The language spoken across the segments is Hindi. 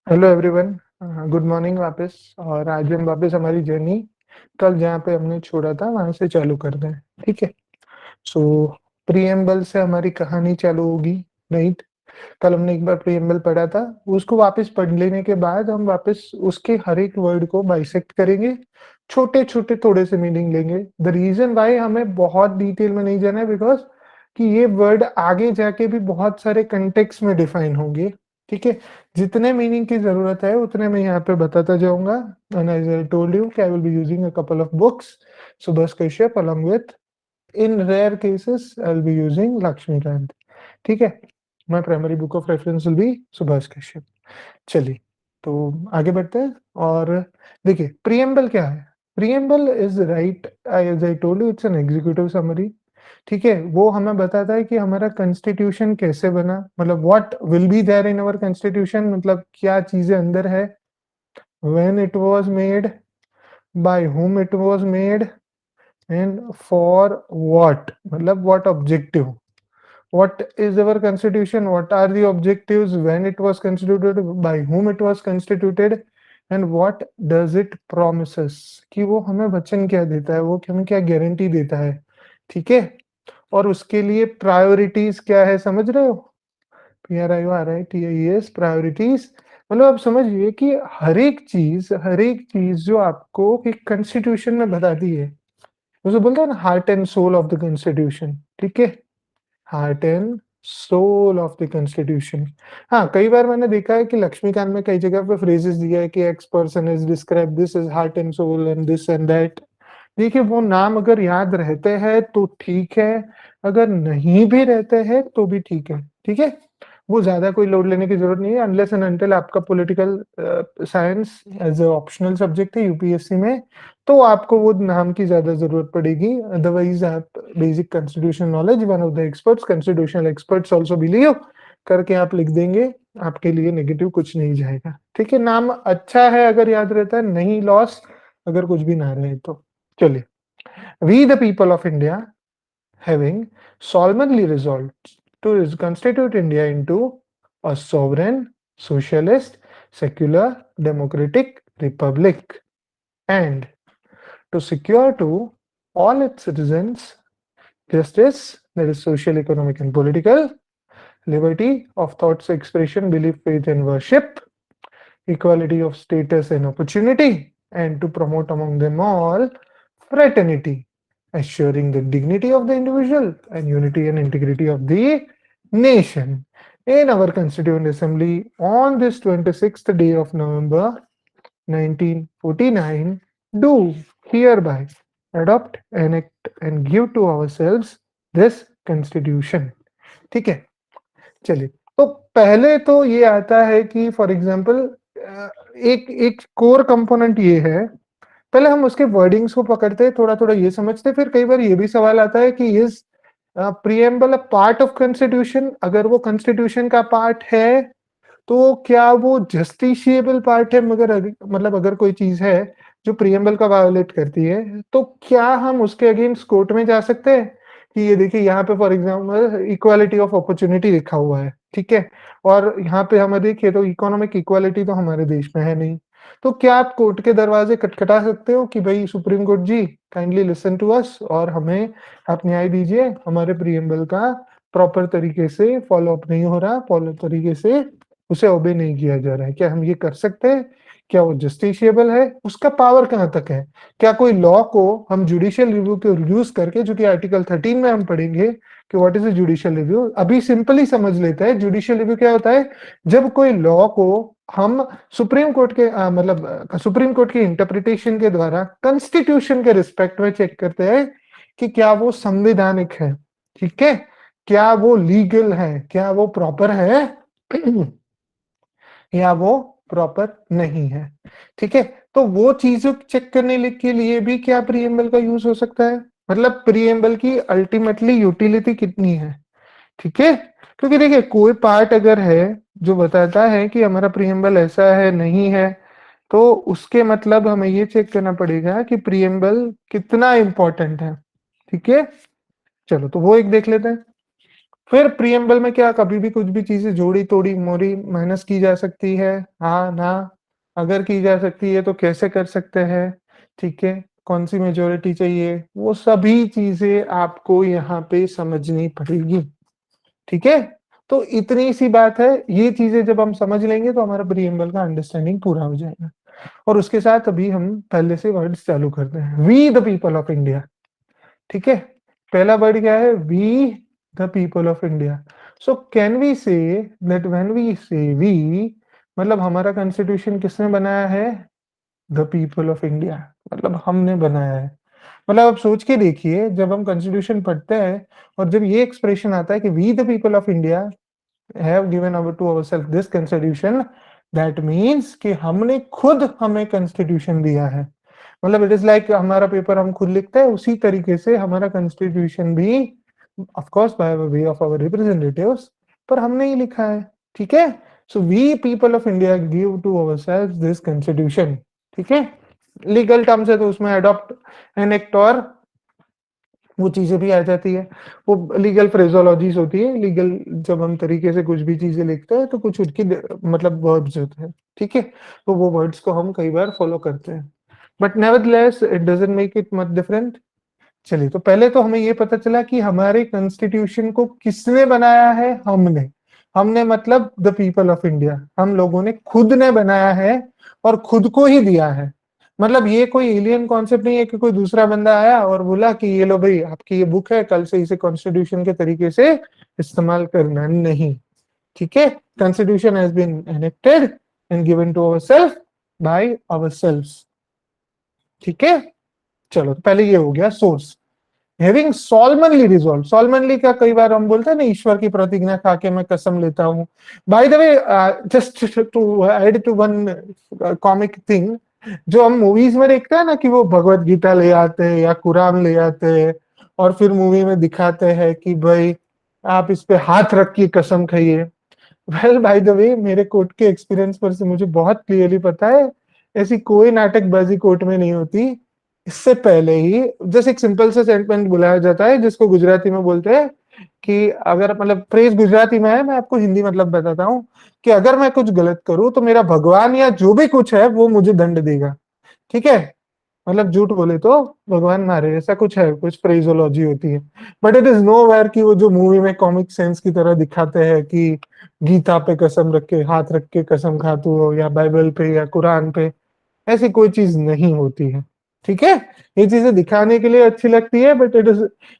Hello everyone. गुड मॉर्निंग वापस। और आज हम वापस हमारी जर्नी कल जहाँ पे हमने छोड़ा था वहां से चालू कर रहे हैं। ठीक है। सो प्रीएम्बल से हमारी कहानी चालू होगी। राइट। कल हमने एक बार प्रीएम्बल पढ़ा था। उसको वापस पढ़ लेने के बाद हम वापस उसके हर एक वर्ड को बाइसेक्ट करेंगे। छोटे छोटे थोड़े से मीनिंग लेंगे। द रीजन वाई हमें बहुत डिटेल में नहीं जाना है बिकॉज कि ये वर्ड आगे जाके भी बहुत सारे कंटेक्स्ट में डिफाइन होंगे। ठीक है। जितने मीनिंग की जरूरत है उतने मैं यहाँ पे बताता जाऊंगा। And as I told you I will be using a couple of books. Subhash Kashyap along with in rare cases I'll be using Laxmikanth. ठीक है। My primary book of reference will be Subhash Kashyap. चलिए तो आगे बढ़ते हैं। और देखिए प्रीएम्बल क्या है। Preamble is right as I told you it's an executive summary. ठीक है। वो हमें बताता है कि हमारा कॉन्स्टिट्यूशन कैसे बना, मतलब what will be there in our constitution, मतलब क्या चीजें अंदर है, when it was made, by whom it was made, and for what, मतलब what objective. what is our constitution, what are the objectives, when it was constituted, by whom it was constituted, and what does it promises, कि वो हमें वचन क्या देता है, वो हमें क्या गारंटी देता है। ठीक है। और उसके लिए प्रायोरिटीज क्या है, समझ रहे हो। PRIORITIES priorities. मतलब आप समझिए कि हर एक चीज जो आपको एक कॉन्स्टिट्यूशन में बताती है उसे बोलते हैं ना heart and soul of the constitution. ठीक है। Heart and soul of the constitution. हाँ, कई बार मैंने देखा है कि लक्ष्मीकांत में कई जगह पे फ्रेजेस दिया है कि X person is describe this is heart and soul and this and that. देखिए वो नाम अगर याद रहते हैं तो ठीक है, अगर नहीं भी रहते हैं तो भी ठीक है। ठीक है। वो ज्यादा कोई लोड लेने की जरूरत नहीं है अनलेस एंड अनटिल आपका political science as a optional subject है यूपीएससी में, तो आपको वो नाम की ज्यादा जरूरत पड़ेगी। अदरवाइज आप basic constitution knowledge one of the experts constitutional experts also believe करके आप लिख देंगे, आपके लिए नेगेटिव कुछ नहीं जाएगा। ठीक है। नाम अच्छा है अगर याद रहता है, नहीं लॉस अगर कुछ भी ना रहे तो। चलिए। We the people of India having solemnly resolved to constitute India into a sovereign, socialist, secular, democratic republic, and to secure to all its citizens justice, that is social, economic, and political, liberty of thoughts, expression, belief, faith, and worship, equality of status and opportunity, and to promote among them all fraternity, assuring the dignity of the individual and unity and integrity of the nation. In our Constituent Assembly on this 26th day of November 1949, do hereby adopt, enact, and give to ourselves this Constitution. ठीक है। चलिए। तो पहले तो ये आता है कि फॉर एग्जाम्पल एक एक कोर कंपोनेंट ये है। पहले हम उसके वर्डिंग्स को पकड़ते हैं, थोड़ा थोड़ा ये समझते हैं, फिर कई बार ये भी सवाल आता है कि is preamble a part of constitution. अगर वो कॉन्स्टिट्यूशन का पार्ट है तो क्या वो जस्टिशिएबल पार्ट है, मगर मतलब अगर कोई चीज है जो प्रीएम्बल का वायोलेट करती है तो क्या हम उसके अगेंस्ट कोर्ट में जा सकते हैं कि ये देखिए यहाँ पे for example equality of opportunity लिखा हुआ है। ठीक है। और यहाँ पे हमें देखिए तो इकोनॉमिक इक्वालिटी तो हमारे देश में है नहीं। तो क्या आप कोर्ट के दरवाजे खटखटा सकते हो कि भाई Supreme Court ji kindly listen to us और हमें आप न्याय दीजिए, हमारे प्रीएम्बल का प्रॉपर तरीके से फॉलो अप नहीं हो रहा, प्रॉपर तरीके से उसे ओबे नहीं किया जा रहा है। क्या हम ये कर सकते हैं? क्या वो जस्टिशिएबल है? उसका पावर कहाँ तक है? क्या कोई लॉ को हम जुडिशियल रिव्यू के यूज करके, जो कि आर्टिकल 13 में हम पढ़ेंगे कि what is a judicial review, अभी सिंपली समझ लेते हैं जुडिशियल रिव्यू क्या होता है। जब कोई लॉ को हम सुप्रीम कोर्ट के मतलब सुप्रीम कोर्ट की इंटरप्रिटेशन के द्वारा कॉन्स्टिट्यूशन के रिस्पेक्ट में चेक करते हैं कि क्या वो संवैधानिक है। ठीक है। क्या वो लीगल है, क्या वो प्रॉपर है या वो प्रॉपर नहीं है। ठीक है। तो वो चीजों चेक करने के लिए भी क्या प्रीएम्बल का यूज हो सकता है, मतलब प्रीएम्बल की अल्टीमेटली यूटिलिटी कितनी है। ठीक है। क्योंकि देखिए कोई पार्ट अगर है जो बताता है कि हमारा प्रीएम्बल ऐसा है नहीं है, तो उसके मतलब हमें ये चेक करना पड़ेगा कि प्रीएम्बल कितना इंपॉर्टेंट है। ठीक है। चलो तो वो एक देख लेते हैं। फिर प्रीएम्बल में क्या कभी भी कुछ भी चीजें जोड़ी तोड़ी मोड़ी माइनस की जा सकती है, हाँ ना? अगर की जा सकती है तो कैसे कर सकते हैं? ठीक है, कौन सी मेजोरिटी चाहिए, वो सभी चीजें आपको यहाँ पे समझनी पड़ेगी। ठीक है, तो इतनी सी बात है, ये चीजें जब हम समझ लेंगे तो हमारा प्रीएम्बल का अंडरस्टैंडिंग पूरा हो जाएगा। और उसके साथ अभी हम पहले से वर्ड्स चालू करते हैं। We the people of India. ठीक है, पहला वर्ड क्या है? We the people of India. So can we say that when we say we, मतलब हमारा कॉन्स्टिट्यूशन किसने बनाया है? द पीपल ऑफ इंडिया, मतलब हमने बनाया है। मतलब आप सोच के देखिए, जब हम कॉन्स्टिट्यूशन पढ़ते हैं और जब ये एक्सप्रेशन आता है कि we the people of India have given our to ourself this constitution, that means कि हमने खुद हमें कॉन्स्टिट्यूशन दिया है। मतलब इट इज लाइक हमारा पेपर हम खुद लिखते हैं, उसी तरीके से हमारा कॉन्स्टिट्यूशन भी of course by way of our representatives, पर हमने ही लिखा है। ठीक है, so we people of India give to ourself this constitution. ठीक है, लीगल टर्म्स है तो उसमें अडॉप्ट एन एक्ट और वो चीजें भी आ जाती है। वो लीगल फ्रेजोलॉजीज होती है, लीगल जब हम तरीके से कुछ भी चीजें लिखते हैं तो कुछ उनकी मतलब वर्ड्स होते हैं। ठीक है, तो वो वर्ड्स को हम कई बार फॉलो करते हैं, but nevertheless it doesn't make it much different. चलिए, तो पहले तो हमें ये पता चला कि हमारे कॉन्स्टिट्यूशन को किसने बनाया है? हमने। हमने मतलब द पीपल ऑफ इंडिया, हम लोगों ने खुद ने बनाया है और खुद को ही दिया है। मतलब ये कोई एलियन कॉन्सेप्ट नहीं है कि कोई दूसरा बंदा आया और बोला कि ये लो भाई आपकी ये बुक है, कल से इसे कॉन्स्टिट्यूशन के तरीके से इस्तेमाल करना, नहीं। ठीक है, constitution has been enacted and given to ourself by ourselves. ठीक है, चलो तो पहले ये हो गया source. Having solemnly resolve, solemnly का कई बार हम बोलते हैं ना, ईश्वर की प्रतिज्ञा खा के मैं कसम लेता हूं। By the way, just to add to one comic thing, जो हम मूवीज में देखते हैं ना कि वो भगवत गीता ले आते हैं या कुरान ले आते हैं और फिर मूवी में दिखाते हैं कि भाई आप इस पे हाथ रख के कसम खाइए। वेल बाय द वे, मेरे कोर्ट के एक्सपीरियंस पर से मुझे बहुत क्लियरली पता है, ऐसी कोई नाटकबाजी कोर्ट में नहीं होती। इससे पहले ही जैसे एक सिंपल सा स्टेटमेंट बुलाया जाता है जिसको गुजराती में बोलते हैं कि अगर मतलब फ्रेज गुजराती में है, मैं आपको हिंदी मतलब बताता हूँ कि अगर मैं कुछ गलत करूं तो मेरा भगवान या जो भी कुछ है वो मुझे दंड देगा। ठीक है, मतलब झूठ बोले तो भगवान मारे, ऐसा कुछ है, कुछ फ्रेजोलॉजी होती है। But it is nowhere कि वो जो मूवी में कॉमिक सेंस की तरह दिखाते हैं कि गीता पे कसम रख के, हाथ रख के कसम खातू हो या बाइबल पे या कुरान पे, ऐसी कोई चीज नहीं होती है। ठीक है, ये चीजें दिखाने के लिए अच्छी लगती है बट इट इज,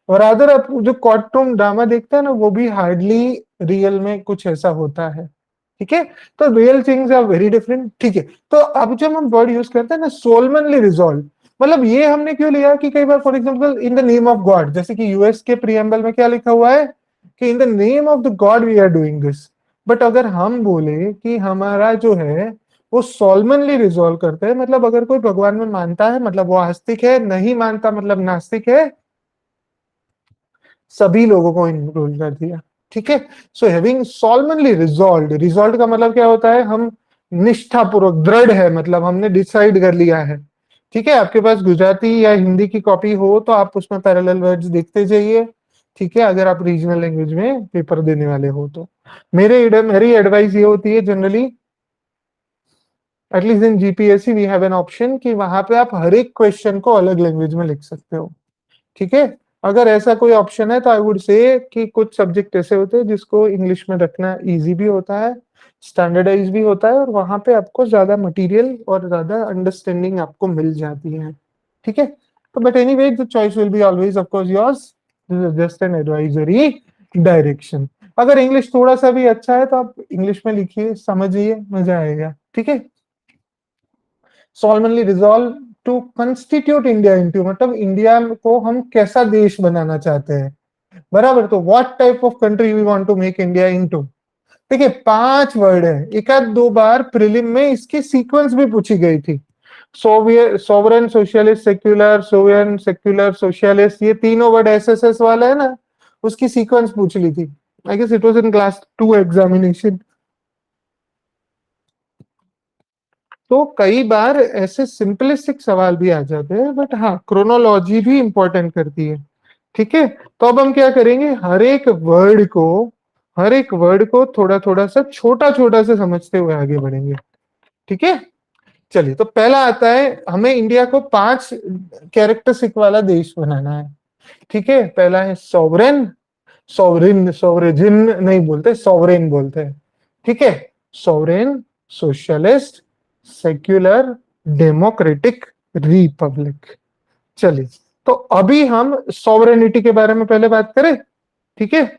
और अदर आप जो कार्टून ड्रामा देखते हैं ना, वो भी हार्डली रियल में कुछ ऐसा होता है। ठीक है, तो real things are very different. ठीक है, तो अब जब हम वर्ड यूज करते हैं ना सोलमनली रिजॉल्व, मतलब ये हमने क्यों लिया कि कई बार for example in the name of God, जैसे कि यूएस के प्रीएम्बल में क्या लिखा हुआ है कि in the name of the god we are doing this. But अगर हम बोले कि हमारा जो है वो सोलमनली रिजॉल्व करते हैं, मतलब अगर कोई भगवान में मानता है मतलब वो आस्तिक है, नहीं मानता मतलब नास्तिक है, सभी लोगों को इनरोल कर दिया। ठीक है, so having solemnly resolve, resolve का मतलब क्या होता है? हम निष्ठापूर्वक दृढ़ है, मतलब हमने डिसाइड कर लिया है। ठीक है, आपके पास गुजराती या हिंदी की कॉपी हो तो आप उसमें पैरेलल वर्ड्स देखते जाइए। ठीक है, अगर आप रीजनल लैंग्वेज में पेपर देने वाले हो तो मेरी एडवाइस ये होती है generally, at least in GPSC we have an option कि वहां पे आप हर एक क्वेश्चन को अलग लैंग्वेज में लिख सकते हो। ठीक है, अगर ऐसा कोई ऑप्शन है तो आई वुड से कि कुछ सब्जेक्ट ऐसे होते हैं जिसको इंग्लिश में रखना इजी भी होता है, स्टैंडर्डाइज भी होता है, और वहां पे आपको ज्यादा मटेरियल और ज्यादा अंडरस्टैंडिंग आपको मिल जाती है। ठीक है, तो but anyway the choice will be always of course yours, this is just an advisory direction. अगर इंग्लिश थोड़ा सा भी अच्छा है तो आप इंग्लिश में लिखिए, समझिए, मजा आएगा। ठीक है, solemnly resolve to constitute India into, मतलब इंडिया को हम कैसा देश बनाना चाहते हैं, बराबर? तो what type of country we want to make India into. देखिए 5 वर्ड है, एक आध दो बार प्रीलिम में इसकी सीक्वेंस भी पूछी गई थी। Soviet, sovereign, socialist, secular, sovereign, secular, socialist, ये तीनों वर्ड एसएसएस वाला है ना, उसकी सीक्वेंस पूछ ली थी। I guess it was in class 2 examination. तो कई बार ऐसे सिंपलिस्टिक सवाल भी आ जाते हैं, बट हाँ क्रोनोलॉजी भी इंपॉर्टेंट करती है। ठीक है, तो अब हम क्या करेंगे, हर एक वर्ड को थोड़ा थोड़ा सा छोटा छोटा से समझते हुए आगे बढ़ेंगे। ठीक है, चलिए, तो पहला आता है, हमें इंडिया को 5 कैरेक्टरिस्टिक वाला देश बनाना है। ठीक है, पहला है सॉवरेन, सोवरेजिन नहीं बोलते, सॉवरेन बोलते हैं। ठीक है, sovereign, socialist, secular, democratic, Republic. चलिए, तो अभी हम सॉवरेनिटी के बारे में पहले बात करें। ठीक है,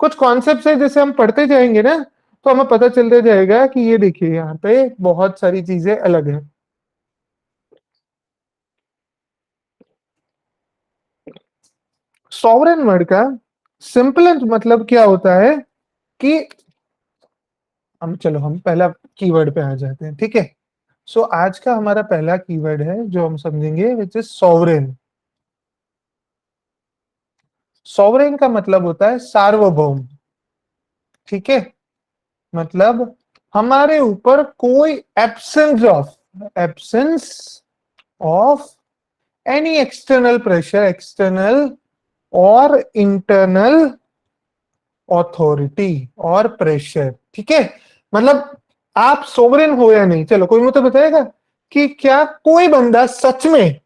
कुछ कॉन्सेप्ट है जैसे हम पढ़ते जाएंगे ना, तो हमें पता चलते जाएगा कि ये देखिए यहाँ पे बहुत सारी चीजें अलग हैं। सॉवरेन वर्ड का सिंपल मतलब क्या होता है कि हम पहला कीवर्ड पे आ जाते हैं। ठीक है, सो आज का हमारा पहला कीवर्ड है जो हम समझेंगे, विच इज सॉवरेन। सॉवरेन का मतलब होता है सार्वभौम। ठीक है, मतलब हमारे ऊपर कोई absence of any external pressure, external और इंटरनल अथॉरिटी और प्रेशर। ठीक है, मतलब आप सोवरेन हो या नहीं, चलो कोई मुझे बताएगा कि क्या कोई बंदा सच में,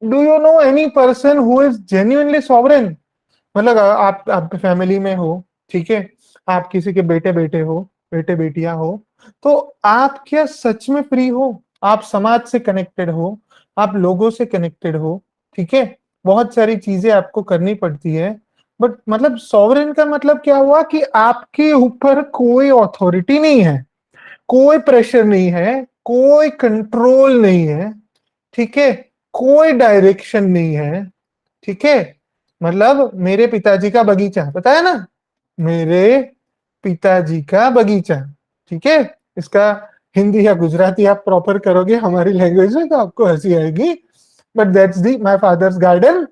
do you know any person who is genuinely sovereign? मतलब आप फैमिली में हो, ठीक है, आप किसी के बेटे बेटे हो, बेटे बेटियां हो, तो आप क्या सच में फ्री हो? आप समाज से कनेक्टेड हो, आप लोगों से कनेक्टेड हो। ठीक है, बहुत सारी चीजें आपको करनी पड़ती है, बट मतलब सॉवरेन का मतलब क्या हुआ कि आपके ऊपर कोई अथॉरिटी नहीं है, कोई प्रेशर नहीं है, कोई कंट्रोल नहीं है। ठीक है, कोई डायरेक्शन नहीं है। ठीक है, मतलब मेरे पिताजी का बगीचा, पता है ना, मेरे पिताजी का बगीचा। ठीक है, इसका हिंदी या गुजराती आप प्रॉपर करोगे हमारी लैंग्वेज में तो आपको हंसी आएगी, but that's the my father's garden.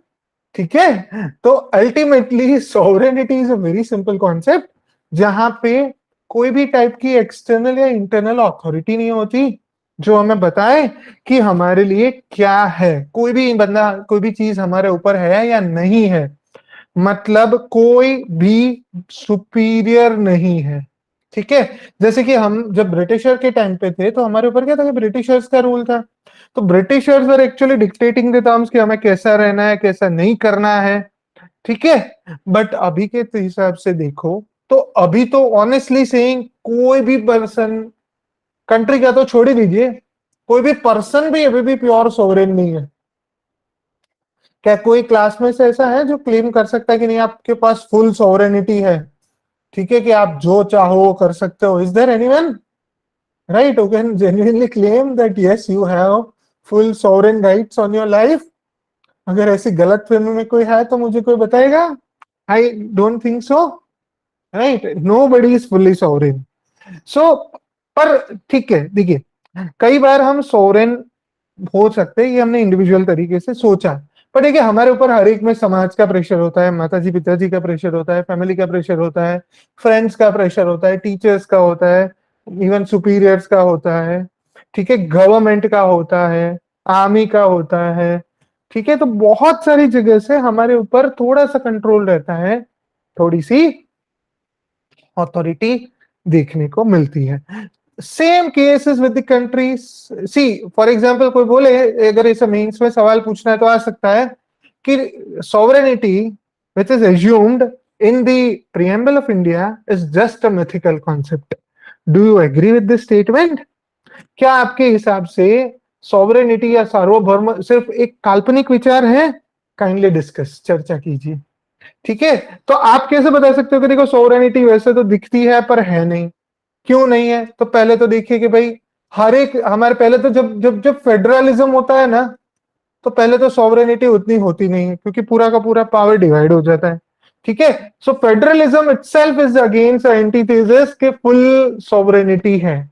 ठीक है, तो ultimately sovereignty is a very simple concept, जहां पे कोई भी टाइप की एक्सटर्नल या इंटरनल अथॉरिटी नहीं होती जो हमें बताए कि हमारे लिए क्या है, कोई भी बंदा, कोई भी चीज हमारे ऊपर है या नहीं है। मतलब कोई भी सुपीरियर नहीं है। ठीक है, जैसे कि हम जब ब्रिटिशर के टाइम पे थे तो हमारे ऊपर क्या था कि ब्रिटिशर्स का रूल था, तो Britishers were actually dictating the terms कि हमें कैसा रहना है, कैसा नहीं करना है। ठीक है, बट अभी के हिसाब से देखो, तो अभी तो ऑनेस्टली सेइंग कोई भी पर्सन, कंट्री का तो छोड़ ही दीजिए, कोई भी पर्सन भी अभी भी प्योर सोवरेन नहीं है। क्या कोई क्लास में से ऐसा है जो क्लेम कर सकता है कि नहीं आपके पास फुल सोवरेनिटी है? ठीक है, कि आप जो चाहो वो कर सकते हो? Is there anyone right who can genuinely claim that yes you have full sovereign rights on your life? अगर ऐसी गलत फहमी में कोई है तो मुझे कोई बताएगा। I don't think so, right, nobody is fully sovereign. So पर ठीक है, देखिए, कई बार हम सोवरेन हो सकते हैं, ये हमने इंडिविजुअल तरीके से सोचा, पर देखिए हमारे ऊपर हर एक में समाज का प्रेशर होता है, माताजी पिताजी का प्रेशर होता है, फैमिली का प्रेशर होता है, फ्रेंड्स का प्रेशर होता है, टीचर्स का होता है, इवन सुपीरियर्स का होता है। ठीक है, गवर्नमेंट का होता है, आर्मी का होता है। ठीक है, तो बहुत सारी जगह से हमारे ऊपर थोड़ा सा कंट्रोल रहता है, थोड़ी सी अथॉरिटी देखने को मिलती है। Same cases with the countries. See for example कोई बोले, अगर इसे मेंस में सवाल पूछना है तो आ सकता है कि sovereignty which is assumed in the preamble of India is just a mythical concept. Do you agree with this statement? क्या आपके हिसाब से सॉवरेनिटी या सार्वभौम सिर्फ एक काल्पनिक विचार है? काइंडली डिस्कस, चर्चा कीजिए। ठीक है, तो आप कैसे बता सकते हो कि देखो सोवरेनिटी वैसे तो दिखती है पर है नहीं? क्यों नहीं है? तो पहले तो देखिए कि भाई हर एक हमारे, पहले तो जब जब जब फेडरलिज्म होता है ना, तो पहले तो सॉवरेनिटी उतनी होती नहीं है क्योंकि पूरा का पूरा पावर डिवाइड हो जाता है। ठीक है, so federalism itself is against antithesis के फुल सॉवरेनिटी है।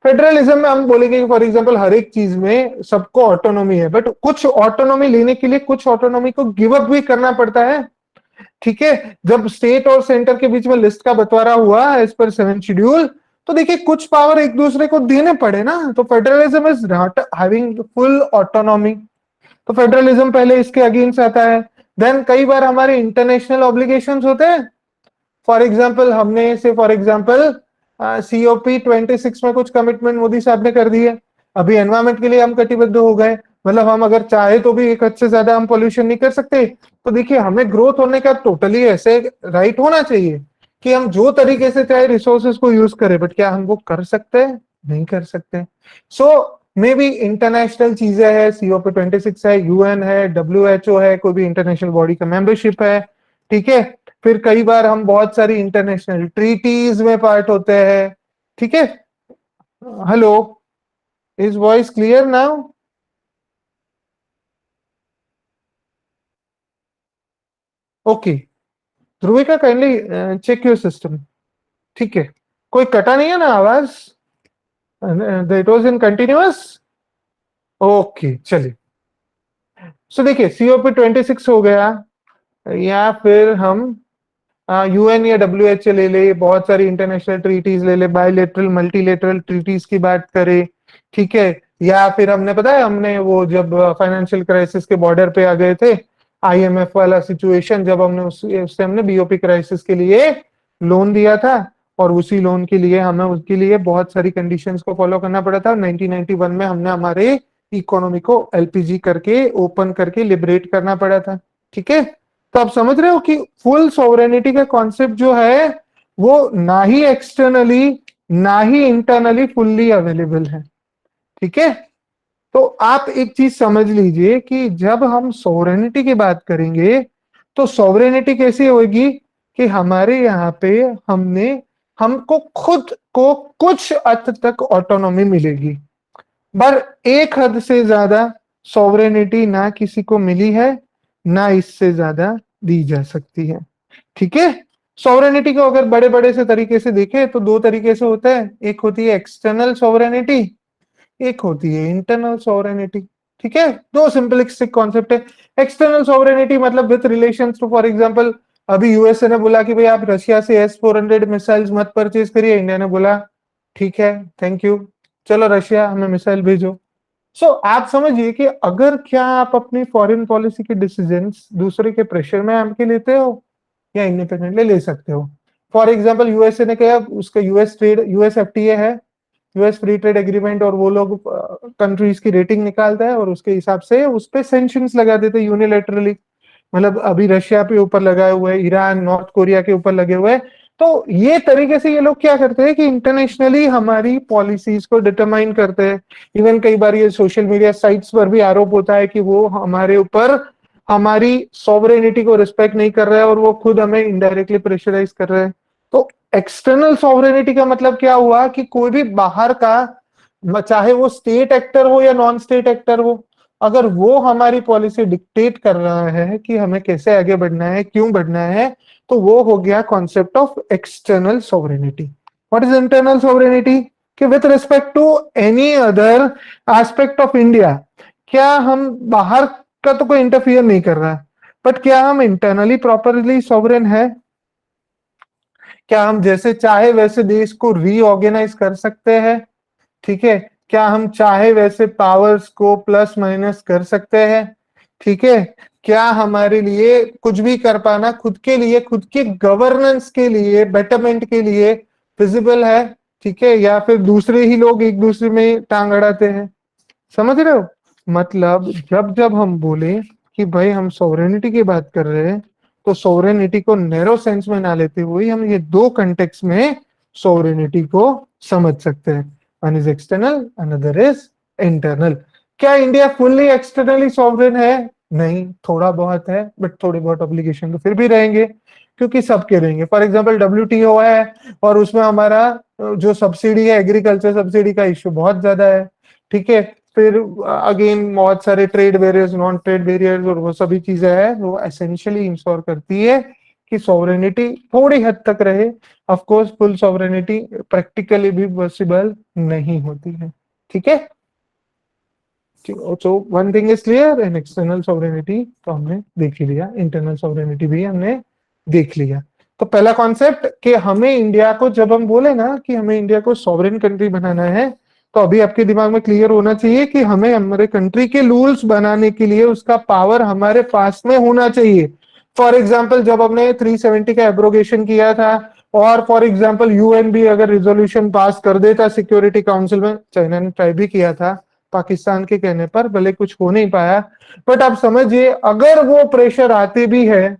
फेडरलिज्म में हम बोलेंगे कि फॉर एग्जांपल हर एक चीज में सबको ऑटोनॉमी है, बट कुछ ऑटोनॉमी लेने के लिए कुछ ऑटोनॉमी को गिव अप भी करना पड़ता है। ठीक है, जब स्टेट और सेंटर के बीच में लिस्ट का बंटवारा हुआ एज पर 7th शेड्यूल, तो देखिए कुछ पावर एक दूसरे को देने पड़े ना, तो federalism is not having full autonomy. तो फेडरलिज्म पहले इसके अगेंस्ट आता है। देन कई बार हमारे इंटरनेशनल ऑब्लिगेशंस होते हैं। फॉर एग्जाम्पल हमने से फॉर एग्जाम्पल COP26 में कुछ कमिटमेंट मोदी साहब ने कर दी है। अभी एनवायरमेंट के लिए हम कटिबद्ध हो गए, मतलब हम अगर चाहे तो भी एक हद से ज्यादा हम पॉल्यूशन नहीं कर सकते। तो देखिए हमें ग्रोथ होने का टोटली ऐसे राइट होना चाहिए कि हम जो तरीके से चाहे रिसोर्सेज को यूज करें, बट क्या हम वो कर सकते हैं? नहीं कर सकते। सो मे बी इंटरनेशनल चीजें है, COP26 है, UN है, WHO है, कोई भी इंटरनेशनल बॉडी का मेंबरशिप है, ठीक है। फिर कई बार हम बहुत सारी इंटरनेशनल ट्रीटीज में पार्ट होते हैं, ठीक है। Hello, is voice clear now? Okay, Dhruvika kindly check your system, ठीक है। कोई कटा नहीं है ना आवाज? It was in continuous. Okay चलिए। सो देखिए COP26 हो गया, या फिर हम UN या WHO ले ले, बहुत सारी इंटरनेशनल ट्रीटीज ले ले, बायलेटरल मल्टीलेटरल ट्रीटीज की बात करें, ठीक है। या फिर हमने पता है हमने वो जब फाइनेंशियल क्राइसिस के बॉर्डर पे आ गए थे, IMF वाला सिचुएशन, जब हमने उससे हमने BOP क्राइसिस के लिए लोन दिया था, और उसी लोन के लिए हमें उसके लिए बहुत सारी कंडीशंस को फॉलो करना पड़ा था। 1991 में हमने हमारे इकोनॉमी को LPG करके ओपन करके लिबरेट करना पड़ा था, ठीक है। तो आप समझ रहे हो कि फुल सॉवरेनिटी का कॉन्सेप्ट जो है वो ना ही एक्सटर्नली ना ही इंटरनली फुल्ली अवेलेबल है, ठीक है। तो आप एक चीज समझ लीजिए कि जब हम सॉवरेनिटी की बात करेंगे तो सॉवरेनिटी कैसी होगी कि हमारे यहाँ पे हमने हमको खुद को कुछ हद तक ऑटोनॉमी मिलेगी, पर एक हद से ज्यादा सॉवरेनिटी ना किसी को मिली है, ना इससे ज्यादा दी जा सकती है, ठीक है। सॉवरेनिटी को अगर बड़े बड़े से तरीके से देखें तो दो तरीके से होता है, एक होती है एक्सटर्नल सॉवरेनिटी, एक होती है इंटरनल सॉवरेनिटी, ठीक है। दो सिंपलिस्टिक कॉन्सेप्ट है। एक्सटर्नल सॉवरेनिटी मतलब with relation to, for example अभी USA ने बोला कि भाई आप रशिया से S-400 मिसाइल्स मत परचेज करिए, इंडिया ने बोला ठीक है थैंक यू, चलो रशिया हमें मिसाइल भेजो। आप समझिए कि अगर क्या आप अपनी फॉरेन पॉलिसी के डिसीजंस दूसरे के प्रेशर में आके लेते हो या इंडिपेंडेंटली ले सकते हो। फॉर एग्जांपल USA ने कहा, उसका US FTA है, US फ्री ट्रेड एग्रीमेंट, और वो लोग कंट्रीज की रेटिंग निकालता है और उसके हिसाब से उस पे सैंक्शंस लगा देते हैं यूनिलेटरली। मतलब अभी रशिया पे ऊपर लगाए हुए हैं, ईरान नॉर्थ कोरिया के ऊपर लगे हुए हैं। तो ये तरीके से ये लोग क्या करते हैं कि इंटरनेशनली हमारी पॉलिसीज को डिटरमाइन करते हैं। इवन कई बार ये सोशल मीडिया साइट्स पर भी आरोप होता है कि वो हमारे ऊपर हमारी सॉवरेनिटी को रिस्पेक्ट नहीं कर रहा है और वो खुद हमें इनडायरेक्टली प्रेशराइज कर रहे हैं। तो एक्सटर्नल सॉवरेनिटी का मतलब क्या हुआ कि कोई भी बाहर का, चाहे वो स्टेट एक्टर हो या नॉन स्टेट एक्टर हो, अगर वो हमारी पॉलिसी डिक्टेट कर रहा है कि हमें कैसे आगे बढ़ना है, क्यों बढ़ना है, तो वो हो गया concept of external sovereignty. What is internal sovereignty? कि with respect to any other aspect of India, क्या हम बाहर का तो कोई इंटरफियर नहीं कर रहा, बट क्या हम इंटरनली प्रॉपरली सोवरेन है? क्या हम जैसे चाहे वैसे देश को रीऑर्गेनाइज कर सकते हैं, ठीक है? क्या हम चाहे वैसे पावर्स को प्लस माइनस कर सकते हैं, ठीक है? क्या हमारे लिए कुछ भी कर पाना खुद के लिए, खुद के गवर्नेंस के लिए, बेटरमेंट के लिए फिजिबल है, ठीक है? या फिर दूसरे ही लोग एक दूसरे में टांग अड़ाते हैं? समझ रहे हो? मतलब जब जब हम बोले कि भाई हम सोवरेनिटी की बात कर रहे हैं, तो सोवरेनिटी को नैरो सेंस में ना लेते हुए हम ये दो कंटेक्स्ट में सोवरेनिटी को समझ सकते हैं। One is external, another is internal. क्या इंडिया फुल्ली एक्सटर्नली सॉवरेन है? नहीं, थोड़ा बहुत है, बट थोड़े बहुत ऑब्लिगेशन तो फिर भी रहेंगे, क्योंकि सबके रहेंगे। फॉर एग्जाम्पल WTO है, और उसमें हमारा जो सब्सिडी है, एग्रीकल्चर सब्सिडी का इश्यू बहुत ज्यादा है, ठीक है। फिर अगेन बहुत सारे trade barriers, non trade barriers और वो सभी चीजें हैं, वो एसेंशियली इंश्योर करती है कि सॉवरेनिटी थोड़ी हद तक रहे। Of course full sovereignty practically भी पॉसिबल नहीं होती है, ठीक है। So one thing is clear, in external sovereignty तो हमने देख ही लिया, इंटरनल सॉवरेनिटी भी हमने देख लिया। तो पहला कॉन्सेप्ट कि हमें इंडिया को, जब हम बोले ना कि हमें इंडिया को सॉवरेन कंट्री बनाना है, तो अभी आपके दिमाग में क्लियर होना चाहिए कि हमें हमारे कंट्री के रूल्स बनाने के लिए उसका पावर हमारे पास में होना चाहिए। फॉर एग्जाम्पल जब हमने 370 का एब्रोगेशन किया था, और फॉर एग्जाम्पल यूएन भी अगर रिजोल्यूशन पास कर देता सिक्योरिटी काउंसिल में, चाइना ने ट्राई भी किया था पाकिस्तान के कहने पर, भले कुछ हो नहीं पाया, बट आप समझिए अगर वो प्रेशर आते भी है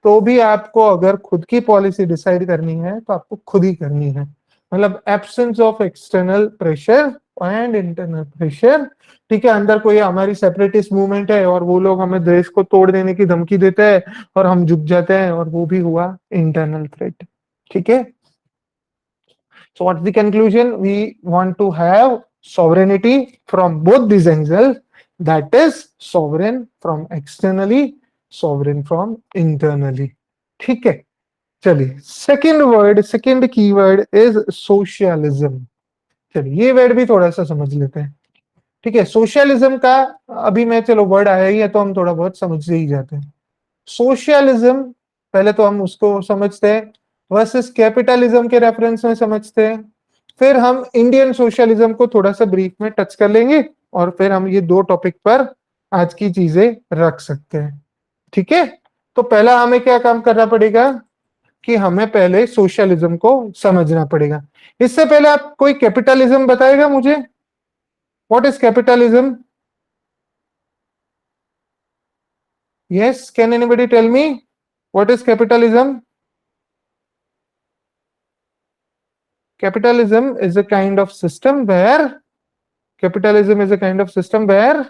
तो भी आपको अगर खुद की पॉलिसी डिसाइड करनी है तो आपको खुद ही करनी है। मतलब absence of external pressure and internal pressure. ठीक है, अंदर कोई हमारी सेपरेटिस्ट मूवमेंट है और वो लोग हमें देश को तोड़ देने की धमकी देते हैं और हम झुक जाते हैं, और वो भी हुआ इंटरनल थ्रेट। ठीक है, so what's the conclusion? We want to have sovereignty from both these angles, that is sovereign from externally, sovereign from internally। ठीक है, चलिए second word, second keyword is socialism. चलिए ये वर्ड भी थोड़ा सा समझ लेते हैं। ठीक है, सोशलिज्म का अभी मैं, चलो वर्ड आया ही है तो हम थोड़ा बहुत समझ ही जाते हैं। सोशलिज्म पहले तो हम उसको समझते हैं वर्सेस कैपिटलिज्म के रेफरेंस में समझते हैं, फिर हम इंडियन सोशलिज्म को थोड़ा सा ब्रीफ में टच कर लेंगे, और फिर हम ये दो टॉपिक पर आज की चीजें रख सकते हैं। ठीक है, तो पहला हमें क्या काम करना पड़ेगा कि हमें पहले सोशलिज्म को समझना पड़ेगा। इससे पहले आप कोई कैपिटलिज्म बताएगा मुझे? What is capitalism? Yes, can anybody tell me what is capitalism? Capitalism is a kind of system where capitalism is a kind of system where,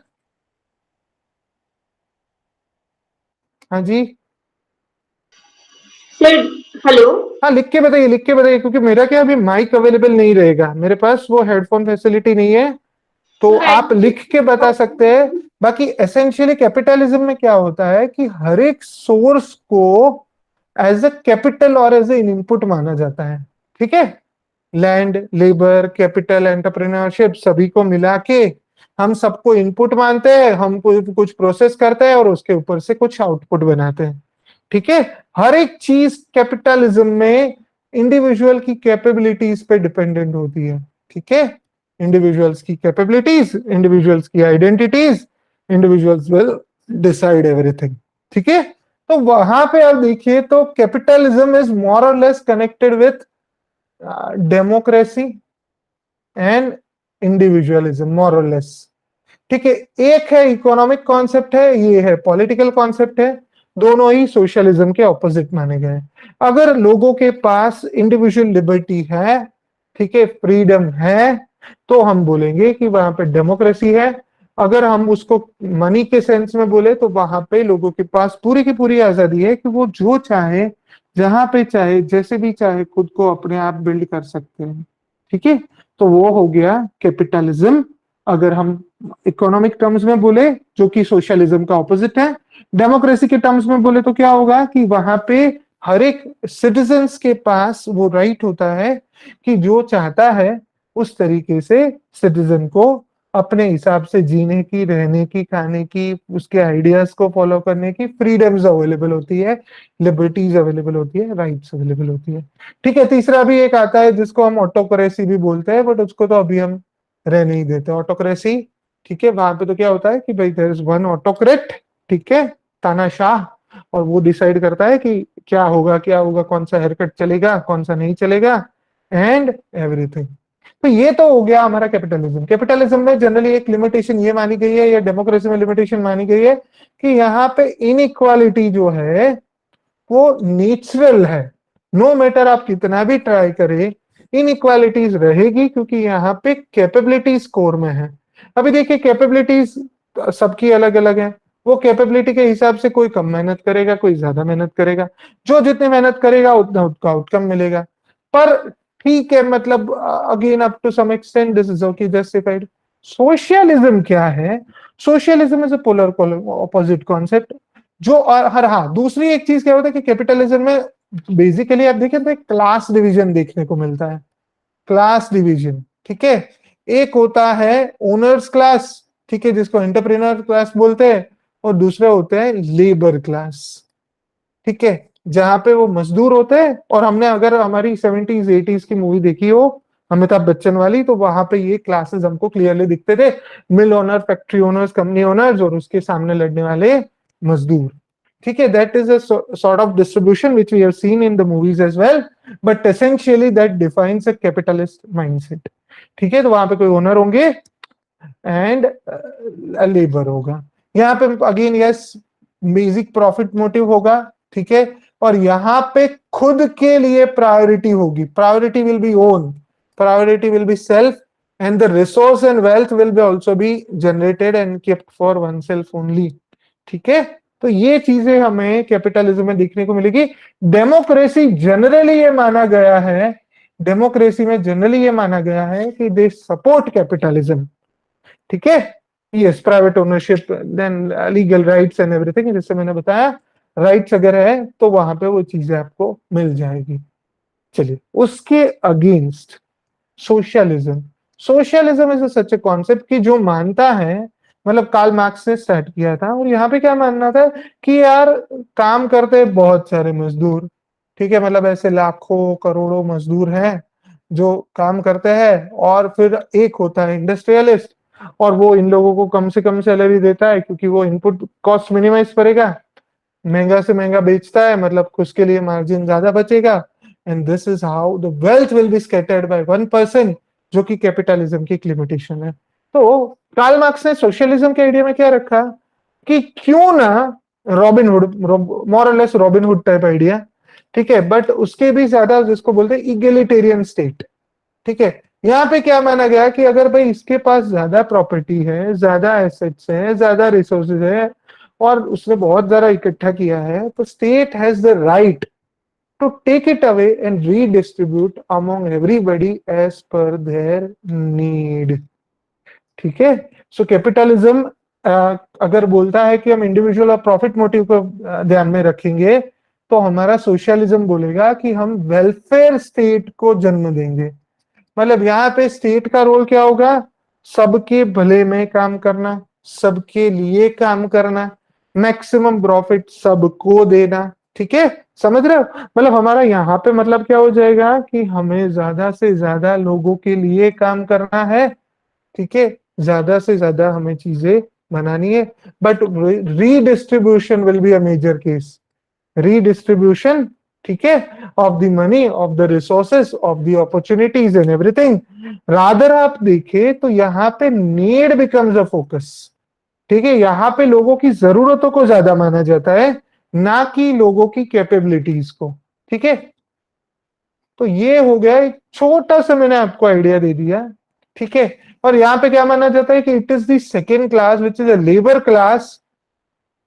हाँ जी, सर हेलो। हाँ लिख के बताइए, लिख के बताइए, क्योंकि मेरा क्या अभी माइक अवेलेबल नहीं रहेगा, मेरे पास वो हेडफोन फैसिलिटी नहीं है, तो आप लिख के बता सकते हैं। बाकी एसेंशियली कैपिटलिज्म में क्या होता है कि हर एक सोर्स को एज ए कैपिटल और एज ए इनपुट माना जाता है। ठीक है, लैंड, लेबर, कैपिटल, एंटरप्रेन्योरशिप सभी को मिला के हम सबको इनपुट मानते हैं, हम कुछ प्रोसेस करते हैं और उसके ऊपर से कुछ आउटपुट बनाते हैं। ठीक है, हर एक चीज कैपिटलिज्म में इंडिविजुअल की कैपेबिलिटीज पे डिपेंडेंट होती है। ठीक है, इंडिविजुअल्स की कैपेबिलिटीज, इंडिविजुअल्स की identities, individuals will decide everything. ठीक है, तो वहां पे आप देखिए तो कैपिटलिज्म इज मोर और less connected with democracy and individualism, more और लेस। ठीक है, एक है इकोनॉमिक कॉन्सेप्ट है, ये है पॉलिटिकल कॉन्सेप्ट है, दोनों ही सोशलिज्म के ऑपोजिट माने गए। अगर लोगों के पास इंडिविजुअल लिबर्टी है, ठीक है, फ्रीडम है, तो हम बोलेंगे कि वहां पे डेमोक्रेसी है। अगर हम उसको मनी के सेंस में बोले तो वहां पे लोगों के पास पूरी की पूरी आजादी है कि वो जो चाहे, जहां पे चाहे, जैसे भी चाहे खुद को अपने आप बिल्ड कर सकते हैं। ठीक है, तो वो हो गया कैपिटलिज्म। अगर हम इकोनॉमिक टर्म्स में बोले, जो कि सोशलिज्म का ऑपोजिट है। डेमोक्रेसी के टर्म्स में बोले तो क्या होगा कि वहां पे हर एक सिटीजन्स के पास वो राइट होता है कि जो चाहता है उस तरीके से सिटीजन को अपने हिसाब से जीने की, रहने की, खाने की, उसके आइडियाज को फॉलो करने की फ्रीडम्स अवेलेबल होती है, लिबर्टीज अवेलेबल होती है, राइट्स अवेलेबल होती है। ठीक है, तीसरा भी एक आता है जिसको हम ऑटोक्रेसी भी बोलते हैं, बट उसको तो अभी हम रहने ही देते हैं, ऑटोक्रेसी। ठीक है, वहां पे तो क्या होता है कि भाई देयर इज वन ऑटोक्रेट, ठीक है, तानाशाह, और वो डिसाइड करता है कि क्या होगा, क्या होगा, कौन सा हेयरकट चलेगा, कौन सा नहीं चलेगा, एंड एवरीथिंग। तो ये तो हो गया हमारा कैपिटलिज्म। कैपिटलिज्म में जनरली एक लिमिटेशन ये मानी गई है, या डेमोक्रेसी में लिमिटेशन मानी गई है कि यहाँ पे इनइक्वालिटी जो है वो नेचुरल है। नो मैटर आप कितना भी ट्राई करें, इनइक्वालिटीज रहेगी, क्योंकि यहाँ पे कैपेबिलिटी स्कोर में है। अभी देखिए कैपेबिलिटीज सबकी अलग अलग है, वो कैपेबिलिटी के हिसाब से कोई कम मेहनत करेगा, कोई ज्यादा मेहनत करेगा, जो जितनी मेहनत करेगा उतना उसका आउटकम मिलेगा। पर ठीक है, मतलब again up to some extent this is okay, justified. Socialism क्या है? Socialism is a polar opposite concept. जो, और हर, हाँ, दूसरी एक चीज क्या होता है कि कैपिटलिज्म में बेसिकली आप देखें तो एक क्लास डिवीजन देखने को मिलता है। क्लास डिवीजन, ठीक है, एक होता है ओनर्स क्लास, ठीक है, जिसको एंटरप्रेन्योर क्लास बोलते हैं, और दूसरे होते हैं लेबर क्लास। ठीक है, जहां पे वो मजदूर होते हैं, और हमने अगर हमारी 70s 80s की मूवी देखी हो अमिताभ बच्चन वाली, तो वहां पे ये क्लासेस हमको क्लियरली दिखते थे, mill owner, factory owners, company owners और उसके सामने लड़ने वाले मजदूर। ठीक है, that is a sort of distribution which we have seen in the movies as well, but essentially that defines a capitalist mindset. ठीक है, तो वहां पे कोई ओनर होंगे एंड लेबर होगा। यहाँ पे again yes, basic profit motive होगा। ठीक है, और यहाँ पे खुद के लिए प्रायोरिटी होगी, priority will be own, priority will be self, and the resource and wealth will be also be generated and kept for one self only. ठीक है, तो ये चीजें हमें कैपिटलिज्म में देखने को मिलेगी। डेमोक्रेसी जनरली ये माना गया है, डेमोक्रेसी में जनरली ये माना गया है कि दे सपोर्ट कैपिटलिज्म। ठीक है, yes, private ownership, then legal rights and everything, जैसे मैंने बताया राइट्स अगर है तो वहां पे वो चीजें आपको मिल जाएगी। चलिए, उसके against socialism. Socialism is such a concept कि जो मानता है, मतलब कार्ल मार्क्स ने स्टार्ट किया था, और यहाँ पे क्या मानना था कि यार काम करते बहुत सारे मजदूर। ठीक है, मतलब ऐसे लाखों करोड़ों मजदूर हैं जो काम करते हैं, और फिर एक होता है इंडस्ट्रियलिस्ट, और वो इन लोगों को कम से कम सैलरी देता है क्योंकि वो इनपुट कॉस्ट मिनिमाइज करेगा, महंगा से महंगा बेचता है, मतलब उसके लिए मार्जिन ज्यादा बचेगा, and this is how the wealth will be scattered by one person, जो कि कैपिटलिज्म की एक लिमिटेशन है। तो कार्ल मार्क्स ने सोशलिज्म के आइडिया में क्या रखा कि क्यों ना रॉबिनहुड, मोर और लेस रॉबिनहुड टाइप आइडिया, ठीक है, बट उसके भी ज्यादा जिसको बोलते हैं इगेलिटेरियन स्टेट। ठीक है, यहाँ पे क्या माना गया कि अगर भाई इसके पास ज्यादा प्रॉपर्टी है, ज्यादा एसेट्स है, ज्यादा रिसोर्सेज है, और उसने बहुत ज्यादा इकट्ठा किया है, तो state has the right to take it away and redistribute among everybody as per their need. ठीक है, सो कैपिटलिज्म अगर बोलता है कि हम इंडिविजुअल और प्रॉफिट मोटिव को ध्यान में रखेंगे, तो हमारा सोशलिज्म बोलेगा कि हम वेलफेयर स्टेट को जन्म देंगे। मतलब यहाँ पे स्टेट का रोल क्या होगा, सबके भले में काम करना, सबके लिए काम करना, मैक्सिमम प्रॉफिट सबको देना। ठीक है, समझ रहे हो, मतलब हमारा यहाँ पे मतलब क्या हो जाएगा कि हमें ज्यादा से ज्यादा लोगों के लिए काम करना है। ठीक है, ज्यादा से ज्यादा हमें चीजें बनानी है, but redistribution will be a major case, redistribution. ठीक है, of the money, of the resources, of the opportunities and everything. Rather आप देखें तो यहाँ पे नीड बिकम्स अ फोकस। ठीक है, यहाँ पे लोगों की जरूरतों को ज्यादा माना जाता है, ना कि लोगों की कैपेबिलिटीज को। ठीक है, तो ये हो गया एक छोटा सा, मैंने आपको आइडिया दे दिया। ठीक है, और यहाँ पे क्या माना जाता है कि it is the second class which is a labour class.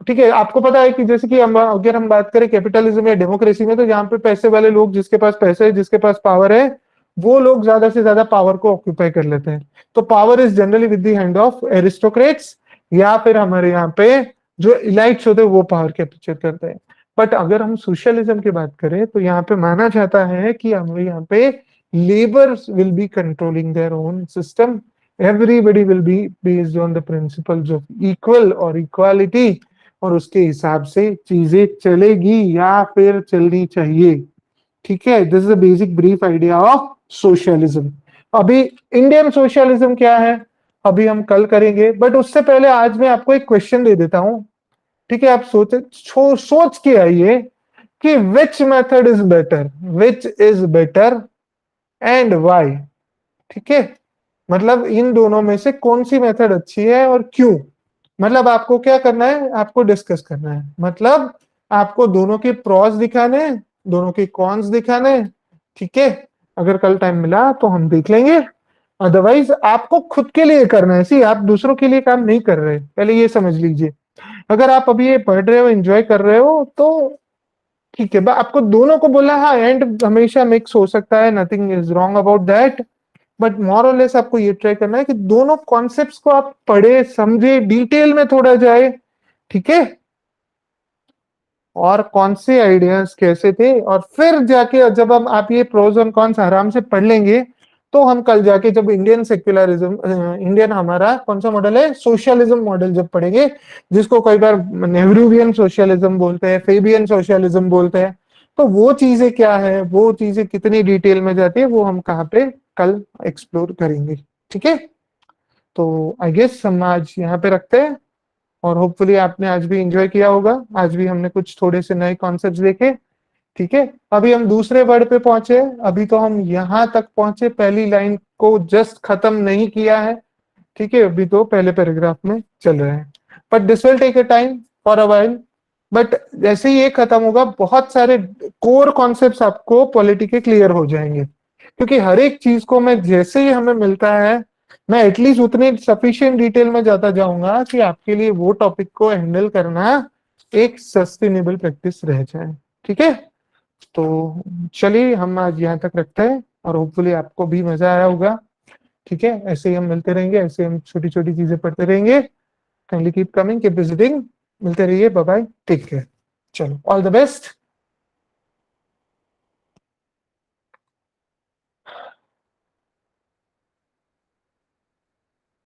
ठीक है, आपको पता है कि जैसे कि हम अगर हम बात करें कैपिटलिज्म या डेमोक्रेसी में, तो यहाँ पे पैसे वाले लोग, जिसके पास पैसे है, जिसके पास पावर है, वो लोग ज्यादा से ज्यादा पावर को ऑक्यूपाई कर लेते हैं। तो power is generally with the hand of aristocrats, या फिर हमारे यहाँ पे जो इलाइट्स होते हैं वो पावर कैप्चर करते हैं। बट अगर हम सोशलिज्म की बात करें, तो यहाँ पे माना जाता है कि हमें यहाँ पे labour will be controlling their own system, everybody will be based on the principles of equal और इक्वालिटी, और उसके हिसाब से चीजें चलेगी या फिर चलनी चाहिए। ठीक है, this is a basic brief idea of socialism. अभी इंडियन सोशलिज्म क्या है, अभी हम कल करेंगे, बट उससे पहले आज मैं आपको एक क्वेश्चन दे देता हूं। ठीक है, आप सोच के आइए कि which method is better, which is better and why. ठीक है, मतलब इन दोनों में से कौन सी मेथड अच्छी है और क्यों। मतलब आपको क्या करना है, आपको डिस्कस करना है, मतलब आपको दोनों के प्रॉस दिखाने हैं, दोनों के कॉन्स दिखाने हैं। ठीक है, अगर कल टाइम मिला तो हम देख लेंगे, अदरवाइज आपको खुद के लिए करना है। सी, आप दूसरों के लिए काम नहीं कर रहे, पहले ये समझ लीजिए। अगर आप अभी ये पढ़ रहे हो, एंजॉय कर रहे हो, तो ठीक है, आपको दोनों को बोलना, हाँ एंड हमेशा मिक्स हो सकता है, nothing is wrong about that, but more और लेस आपको ये ट्राई करना है कि दोनों कॉन्सेप्ट्स को आप पढ़े, समझे, डिटेल में थोड़ा जाए। ठीक है, और कौन से आइडियाज कैसे थे, और फिर जाके जब हम आप ये प्रोज और कॉन्स आराम से पढ़ लेंगे, तो हम कल जाके जब इंडियन सेक्युलरिज्म, इंडियन हमारा कौन सा मॉडल है, सोशलिज्म मॉडल जब पढ़ेंगे, जिसको कई बार नेहरूवियन सोशलिज्म बोलते हैं, फेबियन सोशलिज्म बोलते हैं, तो वो चीजें क्या है, वो चीजें कितनी डिटेल में जाती है, वो हम कहाँ पे कल एक्सप्लोर करेंगे। ठीक है, तो आई गेस हम आज यहाँ पे रखते हैं, और होपफुली आपने आज भी एंजॉय किया होगा। आज भी हमने कुछ थोड़े से नए कॉन्सेप्ट्स देखे। ठीक है, अभी हम दूसरे वर्ड पे पहुंचे। अभी तो हम यहाँ तक पहुंचे, पहली लाइन को जस्ट खत्म नहीं किया है। ठीक है, अभी तो पहले पैराग्राफ में चल रहे हैं, but this will take a time for a while. But जैसे ही ये खत्म होगा, बहुत सारे कोर कॉन्सेप्ट्स आपको पॉलिटी के क्लियर हो जाएंगे, क्योंकि हर एक चीज को मैं जैसे ही हमें मिलता है, मैं एटलीस्ट उतने सफिशिएंट डिटेल में जाता जाऊंगा कि आपके लिए वो टॉपिक को हैंडल करना एक सस्टेनेबल प्रैक्टिस रह जाए। ठीक है, तो चलिए हम आज यहाँ तक रखते हैं, और होपफुली आपको भी मजा आया होगा। ठीक है, ऐसे ही हम मिलते रहेंगे, ऐसे हम छोटी छोटी चीजें पढ़ते रहेंगे। Kindly keep coming, keep visiting. मिलते रहिए, बाय बाय, टेक केयर। चलो, ऑल द बेस्ट।